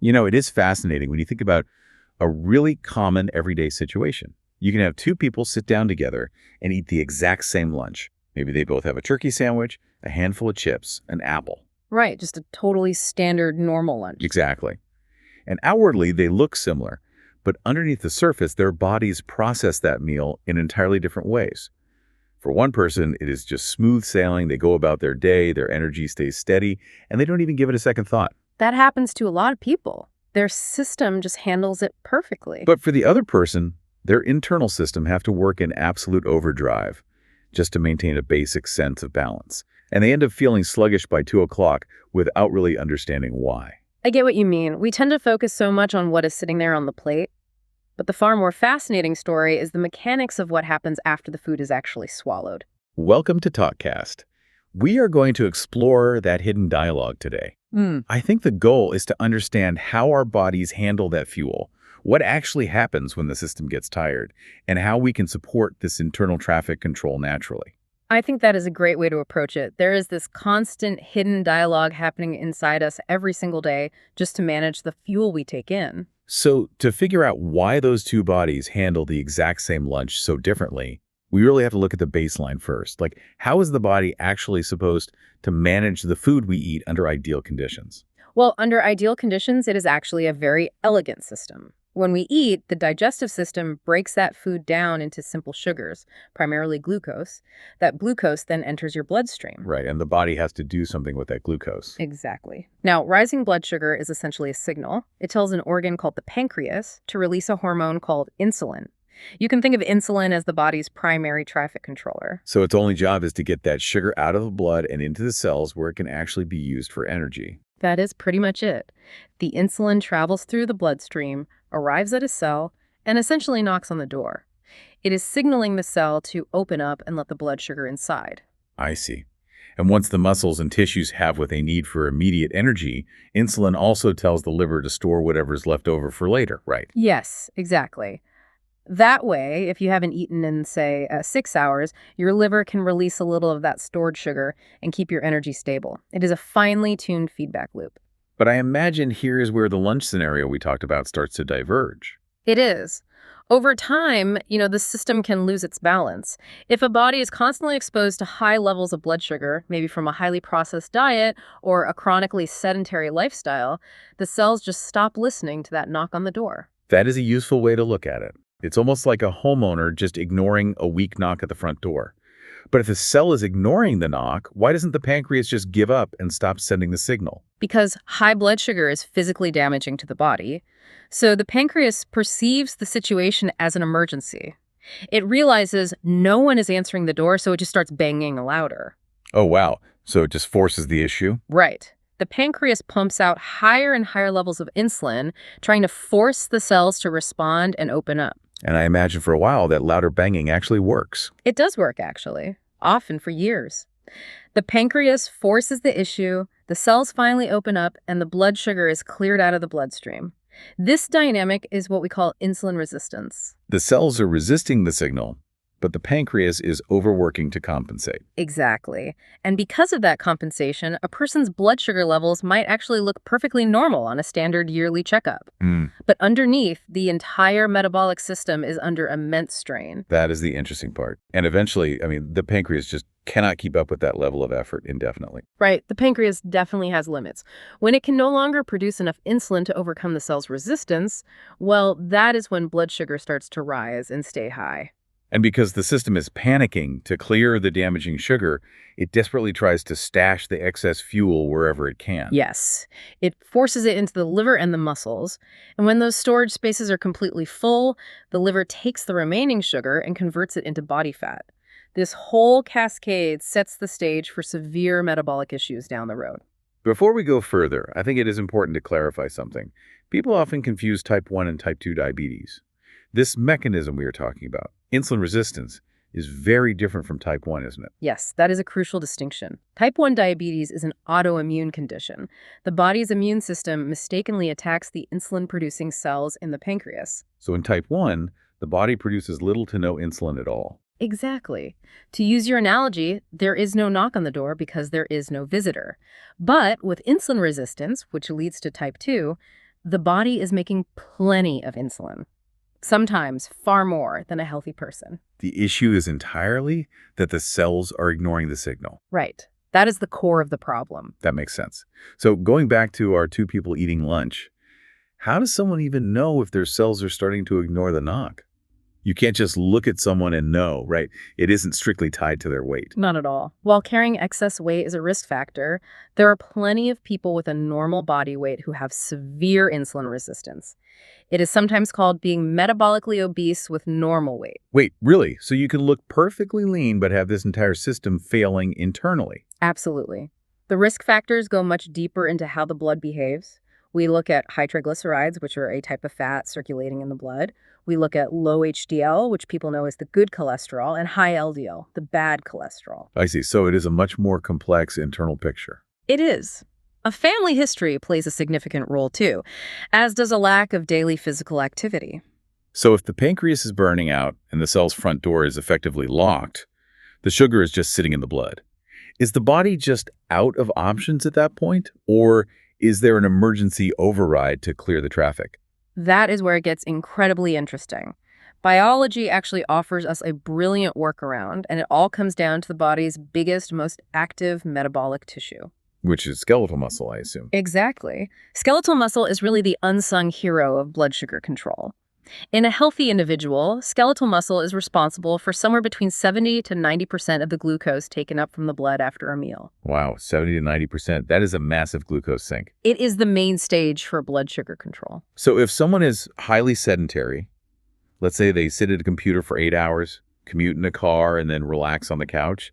It is fascinating when you think about a really common everyday situation. You can have two people sit down together and eat the exact same lunch. Maybe they both have a turkey sandwich, a handful of chips, an apple. Right, just a totally standard normal lunch. Exactly. And outwardly, they look similar, but underneath the surface, their bodies process that meal in entirely different ways. For one person, it is just smooth sailing. They go about their day, their energy stays steady, and they don't even give it a second thought. That happens to a lot of people. Their system just handles it perfectly. But for the other person, their internal system have to work in absolute overdrive just to maintain a basic sense of balance. And they end up feeling sluggish by 2 o'clock without really understanding why. I get what you mean. We tend to focus so much on what is sitting there on the plate. But the far more fascinating story is the mechanics of what happens after the food is actually swallowed. Welcome to TalkKast. We are going to explore that hidden dialogue today. I think the goal is to understand how our bodies handle that fuel, what actually happens when the system gets tired, and how we can support this internal traffic control naturally. I think that is a great way to approach it. There is this constant hidden dialogue happening inside us every single day just to manage the fuel we take in. So to figure out why those two bodies handle the exact same lunch so differently, we really have to look at the baseline first. Like, how is the body actually supposed to manage the food we eat under ideal conditions? Well, under ideal conditions, it is actually a very elegant system. When we eat, the digestive system breaks that food down into simple sugars, primarily glucose. That glucose then enters your bloodstream. Right, and the body has to do something with that glucose. Exactly. Now, rising blood sugar is essentially a signal. It tells an organ called the pancreas to release a hormone called insulin. You can think of insulin as the body's primary traffic controller. So its only job is to get that sugar out of the blood and into the cells where it can actually be used for energy. That is pretty much it. The insulin travels through the bloodstream, arrives at a cell, and essentially knocks on the door. It is signaling the cell to open up and let the blood sugar inside. I see. And once the muscles and tissues have what they need for immediate energy, insulin also tells the liver to store whatever's left over for later, right? Yes, exactly. That way, if you haven't eaten in, say, 6 hours, your liver can release a little of that stored sugar and keep your energy stable. It is a finely tuned feedback loop. But I imagine here is where the lunch scenario we talked about starts to diverge. It is. Over time, the system can lose its balance. If a body is constantly exposed to high levels of blood sugar, maybe from a highly processed diet or a chronically sedentary lifestyle, the cells just stop listening to that knock on the door. That is a useful way to look at it. It's almost like a homeowner just ignoring a weak knock at the front door. But if the cell is ignoring the knock, why doesn't the pancreas just give up and stop sending the signal? Because high blood sugar is physically damaging to the body. So the pancreas perceives the situation as an emergency. It realizes no one is answering the door, so it just starts banging louder. Oh, wow. So it just forces the issue? Right. The pancreas pumps out higher and higher levels of insulin, trying to force the cells to respond and open up. And I imagine for a while that louder banging actually works. It does work, actually, often for years. The pancreas forces the issue, the cells finally open up, and the blood sugar is cleared out of the bloodstream. This dynamic is what we call insulin resistance. The cells are resisting the signal, but the pancreas is overworking to compensate. Exactly. And because of that compensation, a person's blood sugar levels might actually look perfectly normal on a standard yearly checkup. But underneath, the entire metabolic system is under immense strain. That is the interesting part. And eventually, the pancreas just cannot keep up with that level of effort indefinitely. Right. The pancreas definitely has limits. When it can no longer produce enough insulin to overcome the cell's resistance, well, that is when blood sugar starts to rise and stay high. And because the system is panicking to clear the damaging sugar, it desperately tries to stash the excess fuel wherever it can. Yes. It forces it into the liver and the muscles. And when those storage spaces are completely full, the liver takes the remaining sugar and converts it into body fat. This whole cascade sets the stage for severe metabolic issues down the road. Before we go further, I think it is important to clarify something. People often confuse type 1 and type 2 diabetes. This mechanism we are talking about, insulin resistance, is very different from type 1, isn't it? Yes, that is a crucial distinction. Type 1 diabetes is an autoimmune condition. The body's immune system mistakenly attacks the insulin-producing cells in the pancreas. So in type 1, the body produces little to no insulin at all. Exactly. To use your analogy, there is no knock on the door because there is no visitor. But with insulin resistance, which leads to type 2, The body is making plenty of insulin, sometimes far more than a healthy person. The issue is entirely that the cells are ignoring the signal. Right. That is the core of the problem. That makes sense. So going back to our two people eating lunch, how does someone even know if their cells are starting to ignore the knock? You can't just look at someone and know, right? It isn't strictly tied to their weight. Not at all. While carrying excess weight is a risk factor, there are plenty of people with a normal body weight who have severe insulin resistance. It is sometimes called being metabolically obese with normal weight. Wait, really? So you can look perfectly lean but have this entire system failing internally? Absolutely. The risk factors go much deeper into how the blood behaves. We look at high triglycerides, which are a type of fat circulating in the blood. We look at low HDL, which people know as the good cholesterol, and high LDL, the bad cholesterol. I see. So it is a much more complex internal picture. It is. A family history plays a significant role too, as does a lack of daily physical activity. So if the pancreas is burning out and the cell's front door is effectively locked, the sugar is just sitting in the blood. Is the body just out of options at that point, or is there an emergency override to clear the traffic? That is where it gets incredibly interesting. Biology actually offers us a brilliant workaround, and it all comes down to the body's biggest, most active metabolic tissue. Which is skeletal muscle, I assume. Exactly. Skeletal muscle is really the unsung hero of blood sugar control. In a healthy individual, skeletal muscle is responsible for somewhere between 70 to 90% of the glucose taken up from the blood after a meal. Wow, 70 to 90%. That is a massive glucose sink. It is the main stage for blood sugar control. So if someone is highly sedentary, let's say they sit at a computer for 8 hours, commute in a car, and then relax on the couch,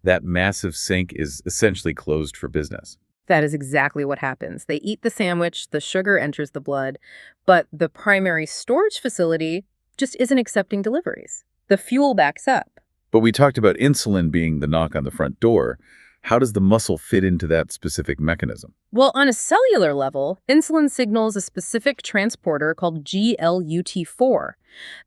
that massive sink is essentially closed for business. That is exactly what happens. They eat the sandwich, the sugar enters the blood, but the primary storage facility just isn't accepting deliveries. The fuel backs up. But we talked about insulin being the knock on the front door. How does the muscle fit into that specific mechanism? Well, on a cellular level, insulin signals a specific transporter called GLUT4.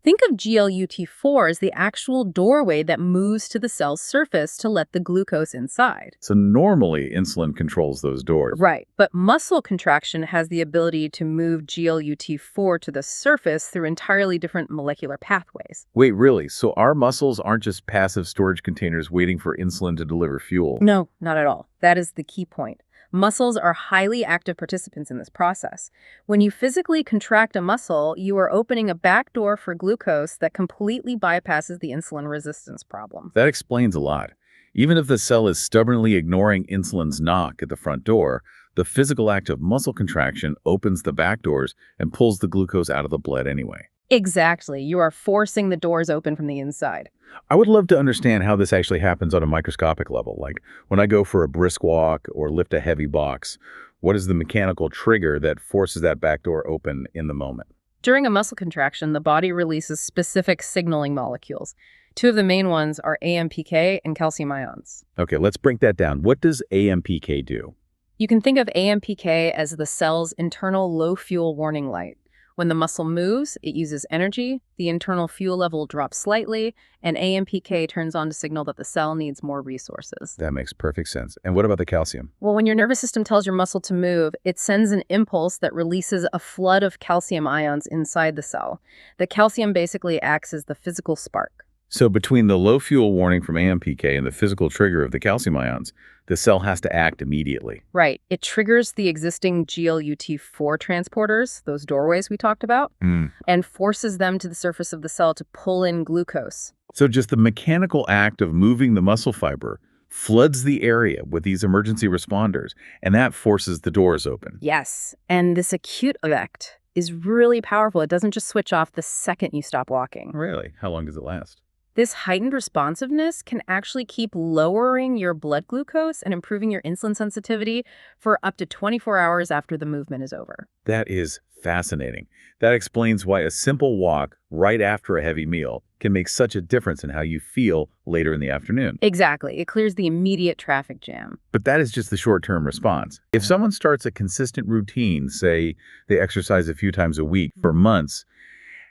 Think of GLUT4 as the actual doorway that moves to the cell's surface to let the glucose inside. So normally, insulin controls those doors. Right, but muscle contraction has the ability to move GLUT4 to the surface through entirely different molecular pathways. Wait, really? So our muscles aren't just passive storage containers waiting for insulin to deliver fuel? No, not at all. That is the key point. Muscles are highly active participants in this process. When you physically contract a muscle, you are opening a back door for glucose that completely bypasses the insulin resistance problem. That explains a lot. Even if the cell is stubbornly ignoring insulin's knock at the front door, the physical act of muscle contraction opens the back doors and pulls the glucose out of the blood anyway. Exactly. You are forcing the doors open from the inside. I would love to understand how this actually happens on a microscopic level. Like when I go for a brisk walk or lift a heavy box, what is the mechanical trigger that forces that back door open in the moment? During a muscle contraction, the body releases specific signaling molecules. Two of the main ones are AMPK and calcium ions. Okay, let's break that down. What does AMPK do? You can think of AMPK as the cell's internal low-fuel warning light. When the muscle moves, it uses energy, the internal fuel level drops slightly, and AMPK turns on to signal that the cell needs more resources. That makes perfect sense. And what about the calcium? Well, when your nervous system tells your muscle to move, it sends an impulse that releases a flood of calcium ions inside the cell. The calcium basically acts as the physical spark. So between the low fuel warning from AMPK and the physical trigger of the calcium ions, the cell has to act immediately. Right. It triggers the existing GLUT4 transporters, those doorways we talked about, and forces them to the surface of the cell to pull in glucose. So just the mechanical act of moving the muscle fiber floods the area with these emergency responders, and that forces the doors open. Yes. And this acute effect is really powerful. It doesn't just switch off the second you stop walking. Really? How long does it last? This heightened responsiveness can actually keep lowering your blood glucose and improving your insulin sensitivity for up to 24 hours after the movement is over. That is fascinating. That explains why a simple walk right after a heavy meal can make such a difference in how you feel later in the afternoon. Exactly. It clears the immediate traffic jam. But that is just the short-term response. If someone starts a consistent routine, say they exercise a few times a week for months,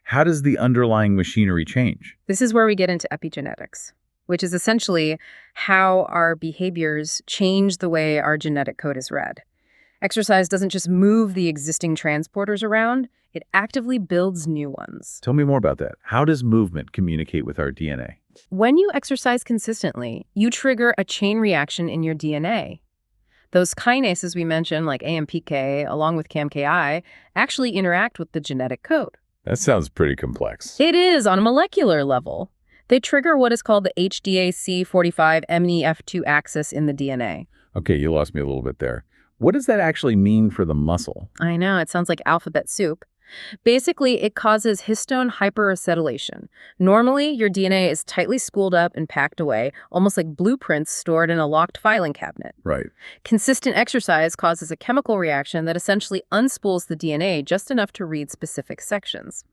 how does the underlying machinery change? This is where we get into epigenetics, which is essentially how our behaviors change the way our genetic code is read. Exercise doesn't just move the existing transporters around, it actively builds new ones. Tell me more about that. How does movement communicate with our DNA? When you exercise consistently, you trigger a chain reaction in your DNA. Those kinases we mentioned, like AMPK, along with CAMKI, actually interact with the genetic code. That sounds pretty complex. It is on a molecular level. They trigger what is called the HDAC45-MeF2 axis in the DNA. Okay, you lost me a little bit there. What does that actually mean for the muscle? I know, it sounds like alphabet soup. Basically, it causes histone hyperacetylation. Normally, your DNA is tightly spooled up and packed away, almost like blueprints stored in a locked filing cabinet. Right. Consistent exercise causes a chemical reaction that essentially unspools the DNA just enough to read specific sections.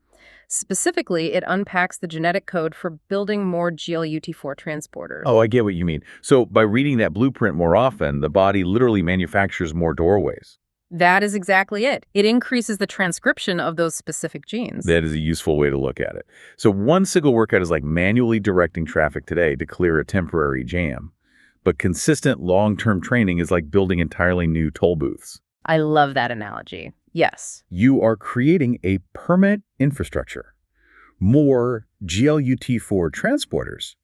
Specifically, it unpacks the genetic code for building more GLUT4 transporters. Oh, I get what you mean. So by reading that blueprint more often, the body literally manufactures more doorways. That is exactly it. It increases the transcription of those specific genes. That is a useful way to look at it. So one single workout is like manually directing traffic today to clear a temporary jam. But consistent long-term training is like building entirely new toll booths. I love that analogy. Yes. You are creating a permanent infrastructure, more GLUT4 transporters,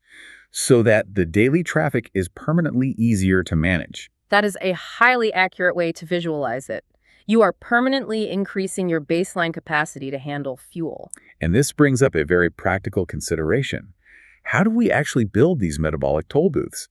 so that the daily traffic is permanently easier to manage. That is a highly accurate way to visualize it. You are permanently increasing your baseline capacity to handle fuel. And this brings up a very practical consideration. How do we actually build these metabolic toll booths?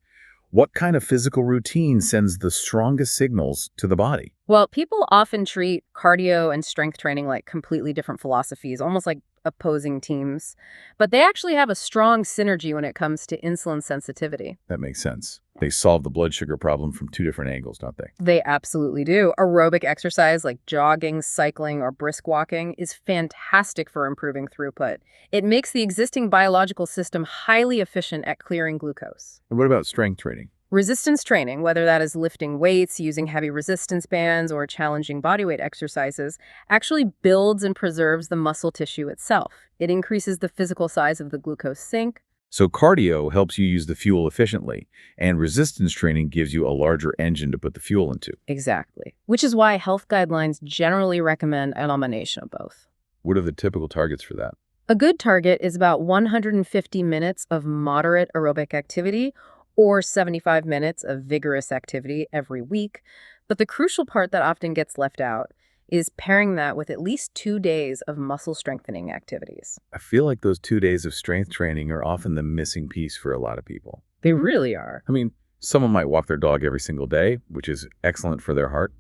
What kind of physical routine sends the strongest signals to the body? Well, people often treat cardio and strength training like completely different philosophies, almost like opposing teams. But they actually have a strong synergy when it comes to insulin sensitivity. That makes sense. They solve the blood sugar problem from two different angles, don't they? They absolutely do. Aerobic exercise like jogging, cycling, or brisk walking is fantastic for improving throughput. It makes the existing biological system highly efficient at clearing glucose. And what about strength training? Resistance training, whether that is lifting weights, using heavy resistance bands, or challenging bodyweight exercises, actually builds and preserves the muscle tissue itself. It increases the physical size of the glucose sink. So cardio helps you use the fuel efficiently, and resistance training gives you a larger engine to put the fuel into. Exactly. Which is why health guidelines generally recommend a combination of both. What are the typical targets for that? A good target is about 150 minutes of moderate aerobic activity or 75 minutes of vigorous activity every week. But the crucial part that often gets left out is pairing that with at least 2 days of muscle strengthening activities. I feel like those 2 days of strength training are often the missing piece for a lot of people. They really are. I mean, someone might walk their dog every single day, which is excellent for their heart.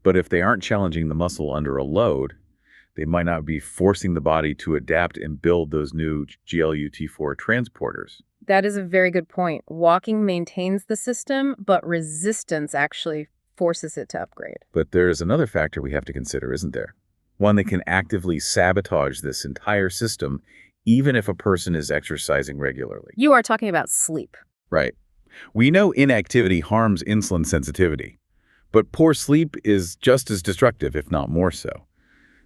But if they aren't challenging the muscle under a load, they might not be forcing the body to adapt and build those new GLUT4 transporters. That is a very good point. Walking maintains the system, but resistance actually forces it to upgrade. But there's another factor we have to consider, isn't there? One that can actively sabotage this entire system, even if a person is exercising regularly. You are talking about sleep. Right. We know inactivity harms insulin sensitivity, but poor sleep is just as destructive, if not more so.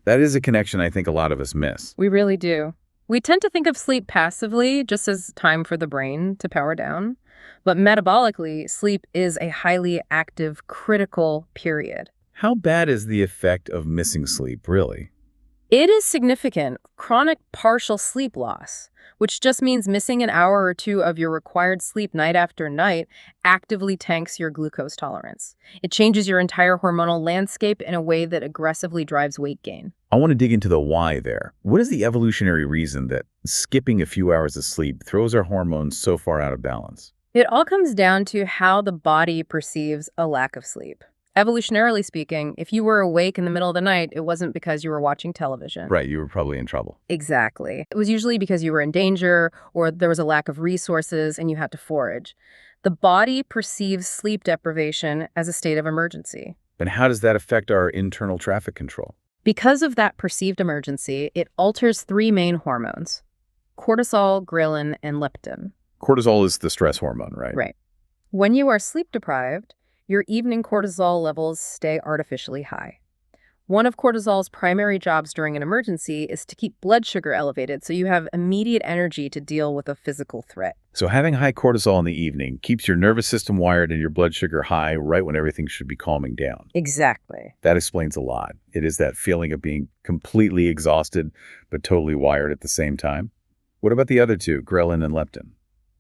That is a connection I think a lot of us miss. We really do. We tend to think of sleep passively, just as time for the brain to power down. But metabolically, sleep is a highly active, critical period. How bad is the effect of missing sleep, really? It is significant. Chronic partial sleep loss, which just means missing an hour or two of your required sleep night after night, actively tanks your glucose tolerance. It changes your entire hormonal landscape in a way that aggressively drives weight gain. I want to dig into the why there. What is the evolutionary reason that skipping a few hours of sleep throws our hormones so far out of balance? It all comes down to how the body perceives a lack of sleep. Evolutionarily speaking, if you were awake in the middle of the night, it wasn't because you were watching television. Right, you were probably in trouble. Exactly. It was usually because you were in danger or there was a lack of resources and you had to forage. The body perceives sleep deprivation as a state of emergency. And how does that affect our internal traffic control? Because of that perceived emergency, it alters 3 main hormones: cortisol, ghrelin, and leptin. Cortisol is the stress hormone, right? Right. When you are sleep deprived, your evening cortisol levels stay artificially high. One of cortisol's primary jobs during an emergency is to keep blood sugar elevated so you have immediate energy to deal with a physical threat. So having high cortisol in the evening keeps your nervous system wired and your blood sugar high right when everything should be calming down. Exactly. That explains a lot. It is that feeling of being completely exhausted but totally wired at the same time. What about the other two, ghrelin and leptin?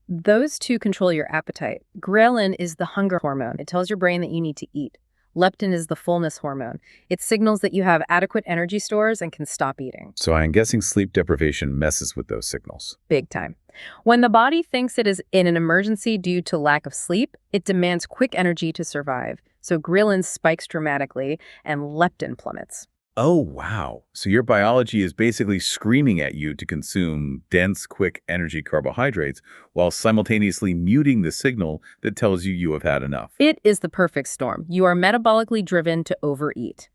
Those two control your appetite. Ghrelin is the hunger hormone. It tells your brain that you need to eat. Leptin is the fullness hormone. It signals that you have adequate energy stores and can stop eating. So I'm guessing sleep deprivation messes with those signals. Big time. When the body thinks it is in an emergency due to lack of sleep, it demands quick energy to survive. So ghrelin spikes dramatically and leptin plummets. Oh, wow. So your biology is basically screaming at you to consume dense, quick energy carbohydrates while simultaneously muting the signal that tells you you have had enough. It is the perfect storm. You are metabolically driven to overeat.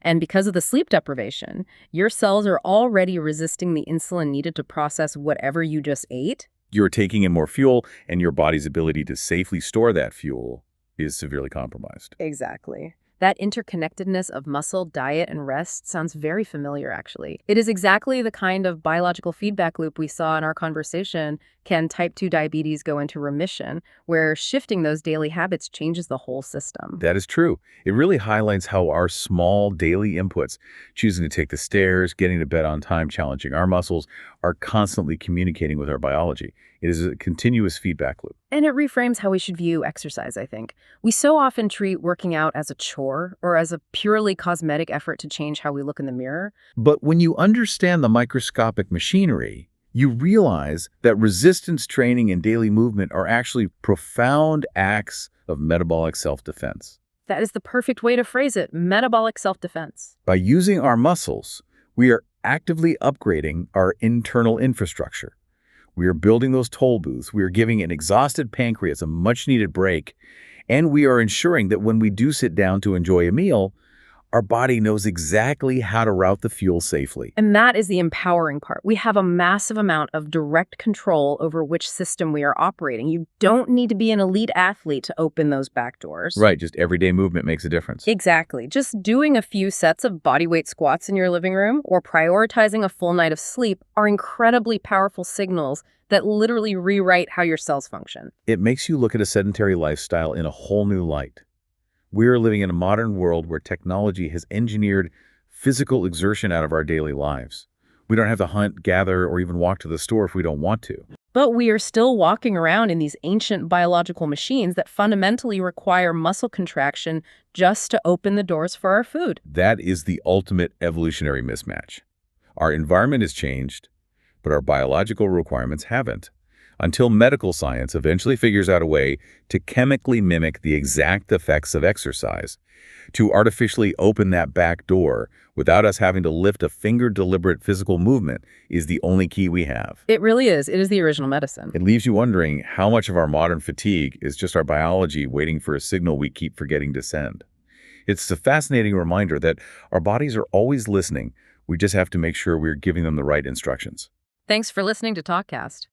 And because of the sleep deprivation, your cells are already resisting the insulin needed to process whatever you just ate. You're taking in more fuel, and your body's ability to safely store that fuel is severely compromised. Exactly. That interconnectedness of muscle, diet, and rest sounds very familiar, actually. It is exactly the kind of biological feedback loop we saw in our conversation, can type 2 diabetes go into remission, where shifting those daily habits changes the whole system. That is true. It really highlights how our small daily inputs, choosing to take the stairs, getting to bed on time, challenging our muscles, are constantly communicating with our biology. It is a continuous feedback loop. And it reframes how we should view exercise, I think. We so often treat working out as a chore or as a purely cosmetic effort to change how we look in the mirror. But when you understand the microscopic machinery, you realize that resistance training and daily movement are actually profound acts of metabolic self-defense. That is the perfect way to phrase it, metabolic self-defense. By using our muscles, we are actively upgrading our internal infrastructure. We are building those toll booths. We are giving an exhausted pancreas a much-needed break. And we are ensuring that when we do sit down to enjoy a meal, our body knows exactly how to route the fuel safely. And that is the empowering part. We have a massive amount of direct control over which system we are operating. You don't need to be an elite athlete to open those back doors. Right, just everyday movement makes a difference. Exactly. Just doing a few sets of bodyweight squats in your living room or prioritizing a full night of sleep are incredibly powerful signals that literally rewrite how your cells function. It makes you look at a sedentary lifestyle in a whole new light. We are living in a modern world where technology has engineered physical exertion out of our daily lives. We don't have to hunt, gather, or even walk to the store if we don't want to. But we are still walking around in these ancient biological machines that fundamentally require muscle contraction just to open the doors for our food. That is the ultimate evolutionary mismatch. Our environment has changed, but our biological requirements haven't. Until medical science eventually figures out a way to chemically mimic the exact effects of exercise, to artificially open that back door without us having to lift a finger-deliberate physical movement is the only key we have. It really is. It is the original medicine. It leaves you wondering how much of our modern fatigue is just our biology waiting for a signal we keep forgetting to send. It's a fascinating reminder that our bodies are always listening. We just have to make sure we're giving them the right instructions. Thanks for listening to TalkKast.